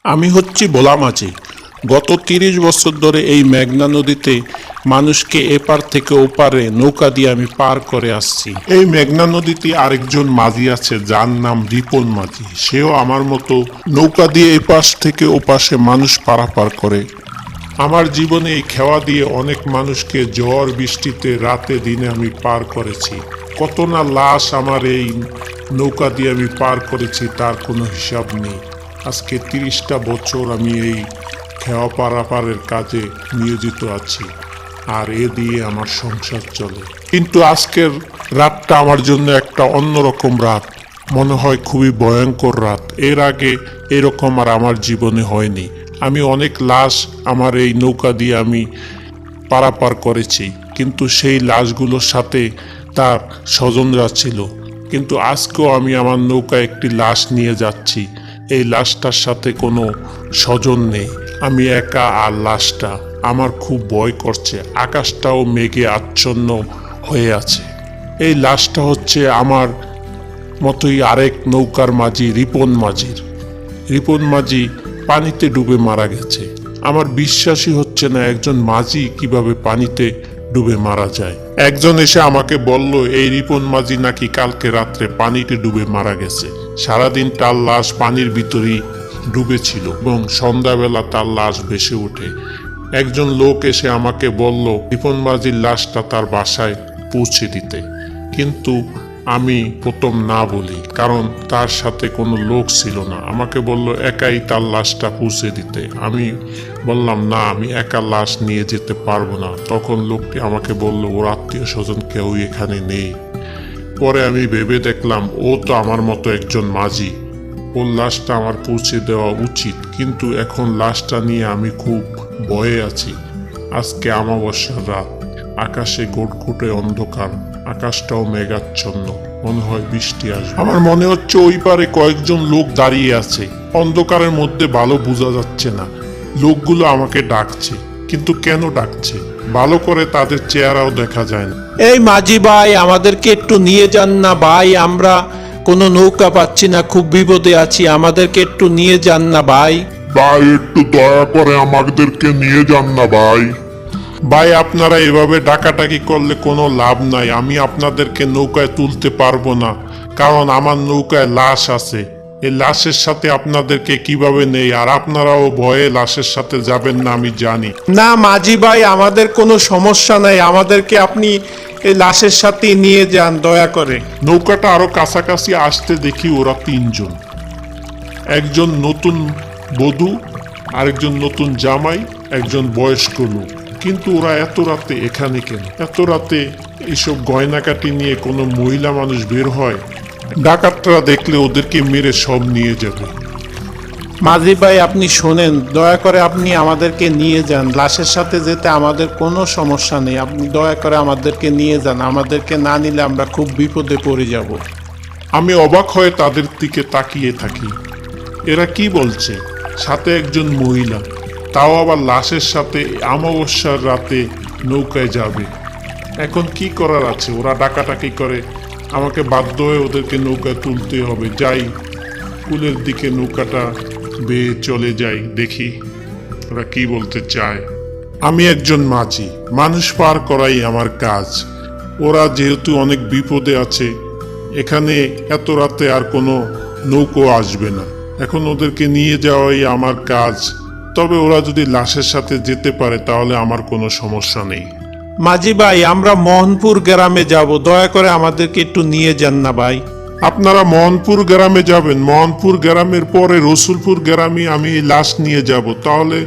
আমি হচ্ছি ভোলা মাঝি। গত ৩০ বছর ধরে এই মেঘনা নদীতে মানুষকে এপার থেকে ওপারে নৌকা দিয়ে আমি পার করে আসছি। এই মেঘনা নদীতে আরেকজন মাঝি আছে যার নাম রিপন মাঝি। সেও আমার মতো নৌকা দিয়ে এপাশ থেকে ওপাশে মানুষ পারাপার করে। আমার জীবনে এই খেওয়া দিয়ে অনেক মানুষকে ঝড় বৃষ্টিতে রাতে দিনে আমি পার করেছি। কত না লাশ আমার এই নৌকা দিয়ে আমি পার করেছি তার কোনো হিসাব নেই। আজকে ৩০টা বছর আমি এই খেওয়া পারাপারের কাজে নিয়োজিত আছি, আর এ দিয়ে আমার সংসার চলে। কিন্তু আজকের রাতটা আমার জন্য একটা অন্যরকম রাত, মনে হয় খুবই ভয়ঙ্কর রাত। এর আগে এরকম আর আমার জীবনে হয়নি। আমি অনেক লাশ আমার এই নৌকা দিয়ে আমি পারাপার করেছি, কিন্তু সেই লাশগুলোর সাথে তার স্বজনরা ছিল। কিন্তু আজকেও আমি আমার নৌকায় একটি লাশ নিয়ে যাচ্ছি। এই লাশটার সাথে কোনো স্বজন নেই, আমি একা। আর লাশটা আমার খুব ভয় করছে। আকাশটাও মেঘে আচ্ছন্ন হয়ে আছে। এই লাশটা হচ্ছে আমার মতোই আরেক নৌকার মাঝি রিপন মাঝির। রিপন মাঝি পানিতে ডুবে মারা গেছে। আমার বিশ্বাসই হচ্ছে না একজন মাঝি কিভাবে পানিতে ডুবে মারা যায়। একজন এসে আমাকে বলল এই রিপন মাঝি নাকি কালকে রাত্রে পানিতে ডুবে মারা গেছে। সারাদিন তার লাশ পানির ভিতরেই ডুবেছিল এবং সন্ধ্যাবেলা তার লাশ ভেসে ওঠে। একজন লোক এসে আমাকে বলল রিপন মাঝির লাশটা তার বাসায় পৌঁছে দিতে, কিন্তু আমি প্রথম না বলি, কারণ তার সাথে কোনো লোক ছিল না। আমাকে বলল একাই তার লাশটা পৌঁছে দিতে। আমি বললাম না, আমি একা লাশ নিয়ে যেতে পারবো না। তখন লোকটি আমাকে বলল ওর আত্মীয় স্বজন কেউ এখানে নেই। পরে আমি ভেবে দেখলাম ও তো আমার মতো একজন মাঝি, ওর লাশটা আমার পৌঁছে দেওয়া উচিত। কিন্তু এখন লাশটা নিয়ে আমি খুব ভয়ে আছি। আজকে অমাবস্যার রাত, আকাশে ঘুটঘুটে অন্ধকার, আকাশটাও মেঘাচ্ছন্ন, মনে হয় বৃষ্টি আসবে। আমার মনে হচ্ছে ওই পারে কয়েকজন লোক দাঁড়িয়ে আছে। অন্ধকারের মধ্যে ভালো বোঝা যাচ্ছে না। লোকগুলো আমাকে ডাকছে, কিন্তু কেন ডাকছে ভালো করে তাদের চেহারাও দেখা যায় না। এই মাঝি ভাই, আমাদেরকে একটু নিয়ে যান না ভাই, আমরা কোনো নৌকা পাচ্ছি না, খুব বিপদে আছি, আমাদেরকে একটু নিয়ে যান না ভাই। ভাই একটু দয়া করে আমাদেরকে নিয়ে যান না ভাই। ভাই আপনারা এভাবে ডাকাডাকি করলে কোনো লাভ নাই। আমি আপনাদেরকে নৌকায় তুলতে পারবো না, কারণ আমার নৌকায় লাশ আছে। এই লাশের সাথে আপনাদেরকে কিভাবে নেই? আর আপনারাও ভয়ে লাশের সাথে যাবেন না আমি জানি। না মাঝি ভাই, আমাদের কোনো সমস্যা নাই, আমাদেরকে আপনি এই লাশের সাথে নিয়ে যান দয়া করে। নৌকাটা আরো কাছাকাছি আসতে দেখি ওরা তিনজন, একজন নতুন বধূ, আরেকজন নতুন জামাই, একজন বয়স্ক লোক। কিন্তু ওরা এত রাতে এখানে কেন? এত রাতে এইসব গয়নাকাটি নিয়ে কোনো মহিলা মানুষ বের হয়? ডাকাতরা দেখলে ওদেরকে মেরে সব নিয়ে যাবে। মাঝি ভাই আপনি শোনেন, দয়া করে আপনি আমাদেরকে নিয়ে যান। লাশের সাথে যেতে আমাদের কোনো সমস্যা নেই, আপনি দয়া করে আমাদেরকে নিয়ে যান। আমাদেরকে না নিলে আমরা খুব বিপদে পড়ে যাব। আমি অবাক হয়ে তাদের দিকে তাকিয়ে থাকি। এরা কি বলছে? সাথে একজন মহিলা, তাও আবার লাশের সাথে অমাবস্যার রাতে নৌকায় যাবে। এখন কি করার আছে? ওরা ডাকাটাকি করে, আমাকে বাধ্য হয়ে ওদেরকে নৌকায় তুলতে হবে। যাই, কুলের দিকে নৌকাটা বেয়ে চলে যাই, দেখি ওরা কি বলতে চায়। আমি একজন মাঝি, মানুষ পার করাই আমার কাজ। ওরা যেহেতু অনেক বিপদে আছে, এখানে এত রাতে আর কোনো নৌকো আসবে না। এখন ওদেরকে নিয়ে যাওয়াই আমার কাজ। তবে ওরা যদি লাশের সাথে যেতে পারে তাহলে আমার কোনো সমস্যা নেই। মাঝি ভাই, আমরা মোহনপুর গ্রামে যাব, দয়া করে আমাদেরকে একটু নিয়ে যান না ভাই। আপনারা মোহনপুর গ্রামে যাবেন? মোহনপুর গ্রামের পরে রসুলপুর গ্রামে আমি এই লাশ নিয়ে যাব। তাহলে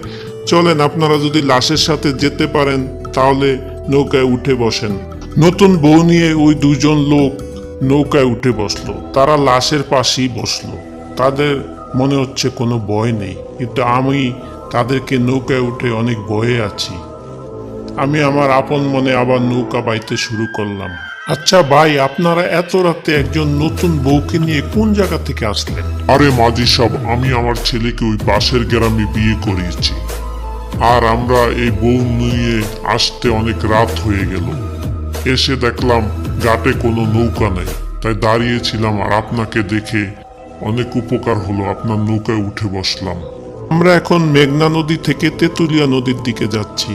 চলেন, আপনারা যদি লাশের সাথে যেতে পারেন তাহলে নৌকায় উঠে বসেন। নতুন বউ নিয়ে ওই দুজন লোক নৌকায় উঠে বসলো। তারা লাশের পাশেই বসলো। তাদের মনে হচ্ছে কোনো ভয় নেই, কিন্তু আমি তাদেরকে নৌকায় উঠে অনেক ভয়ে আছি। আমি আমার আপন মনে আবার নৌকা বাইতে শুরু করলাম। আচ্ছা ভাই, আপনারা এত রাতে একজন নতুন বউকে নিয়ে কোন জায়গা থেকে আসলেন? আরে মাঝি সাহেব, আমি আমার ছেলেকে ওই পাশের গ্রামে বিয়ে করিয়েছি, আর আমরা এই বউ নিয়ে আসতে অনেক রাত হয়ে গেল। এসে দেখলাম ঘাটে কোনো নৌকা নেই, তাই দাঁড়িয়েছিলাম। আর আপনাকে দেখে অনেক উপকার হলো, আপনার নৌকায় উঠে বসলাম। আমরা এখন মেঘনা নদী থেকে তেঁতুলিয়া নদীর দিকে যাচ্ছি।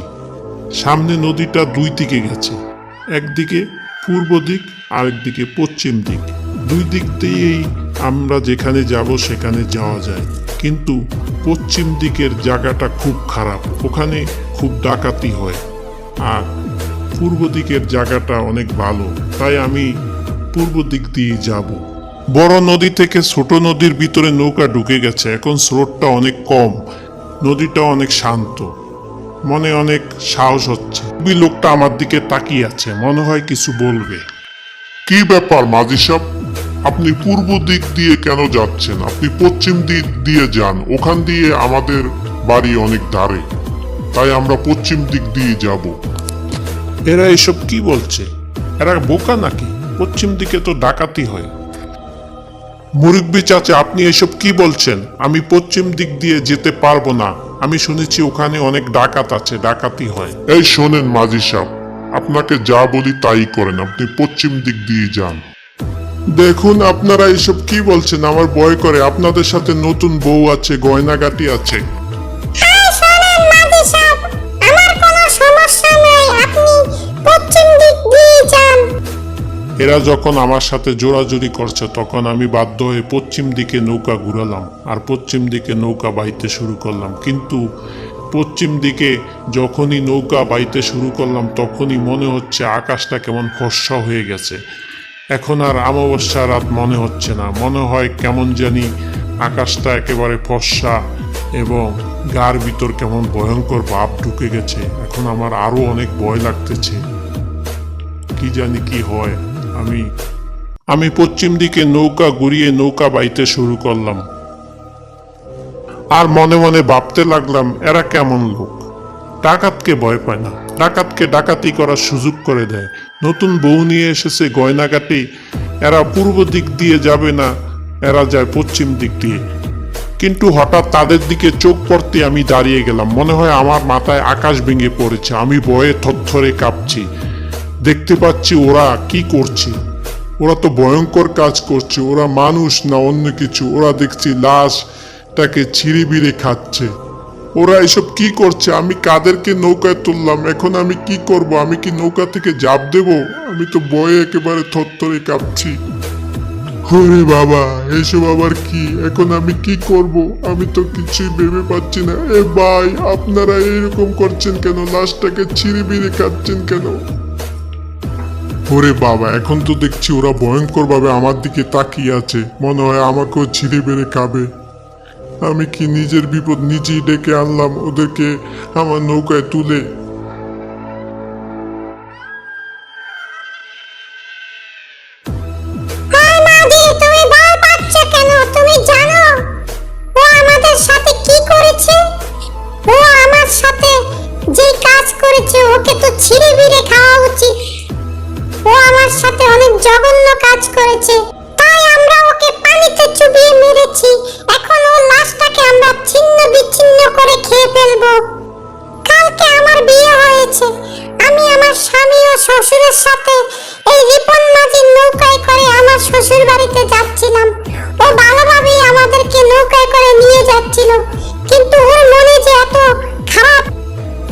সামনে নদীটা দুই দিকে গেছে, একদিকে পূর্ব দিক আরেকদিকে পশ্চিম দিক। দুই দিক দিয়েই আমরা যেখানে যাব সেখানে যাওয়া যায়, কিন্তু পশ্চিম দিকের জায়গাটা খুব খারাপ, ওখানে খুব ডাকাতি হয়। আর পূর্ব দিকের জায়গাটা অনেক ভালো, তাই আমি পূর্ব দিক দিয়ে যাব। বড় নদী থেকে ছোট নদীর ভিতরে নৌকা ঢুকে গেছে, এখন স্রোতটা অনেক কম, নদীটা অনেক শান্ত, মনে অনেক সাহস হচ্ছে। ওই লোকটা আমার দিকে তাকিয়ে আছে, মনে হয় কিছু বলবে। কি ব্যাপার মাঝি সাহেব, আপনি পূর্ব দিক দিয়ে কেন যাচ্ছেন? আপনি পশ্চিম দিক দিয়ে যান, ওখান দিয়ে আমাদের বাড়ি অনেক ধারে, তাই আমরা পশ্চিম দিক দিয়ে যাব। এরা এসব কি বলছে? এরা বোকা নাকি? পশ্চিম দিকে তো ডাকাতি হয়। মুরব্বি চাচা, আপনি এসব কি বলছেন? আমি পশ্চিম দিক দিয়ে যেতে পারবো না, আমি শুনেছি ওখানে অনেক ডাকাত আছে, ডাকাতি হয়। এই শোনেন মাঝি সাহেব, আপনাকে যা বলি তাই করেন, আপনি পশ্চিম দিক দিয়ে যান। দেখুন আপনারা এসব কি বলছেন, আমার ভয় করে। আপনাদের সাথে নতুন বউ আছে, গয়নাগাটি আছে। হ্যাঁ শোনেন মাঝি সাহেব, আমার কোনো সমস্যা নাই, আপনি পশ্চিম দিক দিয়ে যান। এরা যখন আমার সাথে জোরাজুরি করছে তখন আমি বাধ্য হয়ে পশ্চিম দিকে নৌকা ঘুরালাম আর পশ্চিম দিকে নৌকা বাইতে শুরু করলাম। কিন্তু পশ্চিম দিকে যখনই নৌকা বাইতে শুরু করলাম তখনই মনে হচ্ছে আকাশটা কেমন ফর্সা হয়ে গেছে। এখন আর অমাবস্যা রাত মনে হচ্ছে না, মনে হয় কেমন জানি আকাশটা একেবারে ফর্সা এবং গার ভিতর কেমন ভয়ঙ্কর ভাব ঢুকে গেছে। এখন আমার আরো অনেক ভয় লাগতেছে, কি জানি কি হয়। আমি পশ্চিম দিকে নৌকা ঘুরিয়ে নৌকা বাইতে শুরু করলাম আর মনে মনে ভাবতে লাগলাম, এরা কেমন লোক, ডাকাতকে ভয় পায় না, ডাকাতকে ডাকাতি করার সুযোগ করে দেয়। নতুন বউ নিয়ে এসেছে, গয়নাগাটি, এরা পূর্ব দিক দিয়ে যাবে না, এরা যায় পশ্চিম দিক দিয়ে। কিন্তু হঠাৎ তাদের দিকে চোখ পড়তে আমি দাঁড়িয়ে গেলাম, মনে হয় আমার মাথায় আকাশ ভেঙে পড়েছে, আমি ভয়ে থরথরে কাঁপছি। দেখতে পাচ্ছি ওরা কি করছে, ওরা তো ভয়ঙ্কর কাজ করছে। ওরা মানুষ না অন্য কিছু, ওরা দেখছি লাশটাকে ছিঁড়ে বিড়ে খাচ্ছে। ওরা এসব কি করছে? আমি কাদেরকে নৌকায় তুললাম, এখন আমি কি করব? আমি কি নৌকা থেকে ঝাঁপ দেব? আমি তো ভয়ে একেবারে থরথরে কাঁপছি। ওরে বাবা, এসব আবার কি? এখন আমি কি করব? আমি তো কিছুই ভেবে পাচ্ছি না। এ ভাই, আপনারা এইরকম করছেন কেন? লাশটাকে ছিঁড়ে বিড়ে খাচ্ছেন কেন? ওরে বাবা, এখন তো দেখছি ওরা ভয়ঙ্কর ভাবে আমার দিকে তাকিয়ে আছে, মনে হয় আমাকেও ছিঁড়ে বেড়ে খাবে। আমি কি নিজের বিপদ নিজেই ডেকে আনলাম ওদেরকে আমার নৌকায় তুলে? হ্যাঁ মাঝি, তুমি ভয় পাচ্ছ কেন? তুমি জানো ও আমাদের সাথে কি করেছে? ও আমার সাথে যে কাজ করেছে, ওকে তো ছিঁড়ে বিড়ে খাওয়া উচিত। ও আমার সাথে অনেক জঘন্য কাজ করেছে, তাই আমরা ওকে পানিতে চুবিয়ে মেরেছি। এখন ও লাশটাকে আমরা ছিন্ন বিচ্ছিন্ন করে খেয়ে ফেলবো। কালকে আমার বিয়ে হয়েছে, আমি আমার স্বামী ও শ্বশুরের সাথে এই রিপন মাঝির নৌকায় করে আমার শ্বশুর বাড়িতে যাচ্ছিলাম। ও ভালোভাবেই আমাদেরকে নৌকায় করে নিয়ে যাচ্ছিল, কিন্তু ওর মনে যে এত খারাপ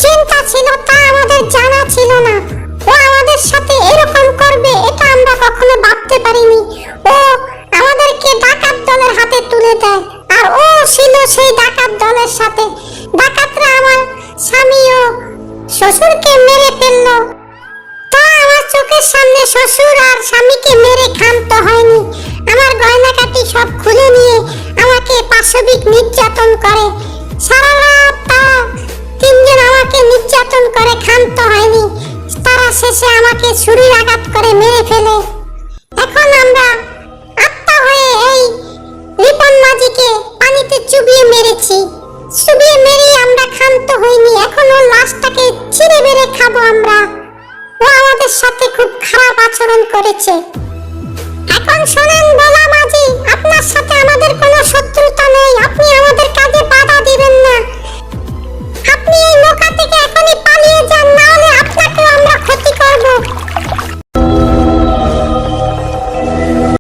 চিন্তা ছিল তা আমাদের জানা ছিল না। ও আমাদের সাথে এরকম করবে এটা আমরা কখনো ভাবতে পারিনি। ও আমাদেরকে ডাকাত দলের হাতে তুলে দেয়, আর ও ছিল সেই ডাকাত দলের সাথে। ডাকাতরা আমার স্বামী ও শ্বশুরকে মেরে ফেললো। তা আমার চোখের সামনে শ্বশুর আর স্বামীকে মেরে ক্ষান্ত হয়নি, আমার গয়নাকাটি সব খুলে নিয়ে আমাকে পাশবিক নির্যাতন করে। সারা রাত তারা তিনজন আমাকে নির্যাতন করে ক্ষান্ত হয়নি, তারা শেষে আমাকে ছুরির আঘাত করে মেরে ফেলে। এখন আমরা আত্মা হয়ে এই রিপন মাঝিকে পানিতে চুবিয়ে মেরেছি। চুবিয়ে মেরেই আমরা ক্ষান্ত হইনি, এখন ওর লাশটাকে ছিঁড়ে বেড়ে খাবো আমরা। ও আমাদের সাথে খুব খারাপ আচরণ করেছে। এখন শোনেন বলা মাঝি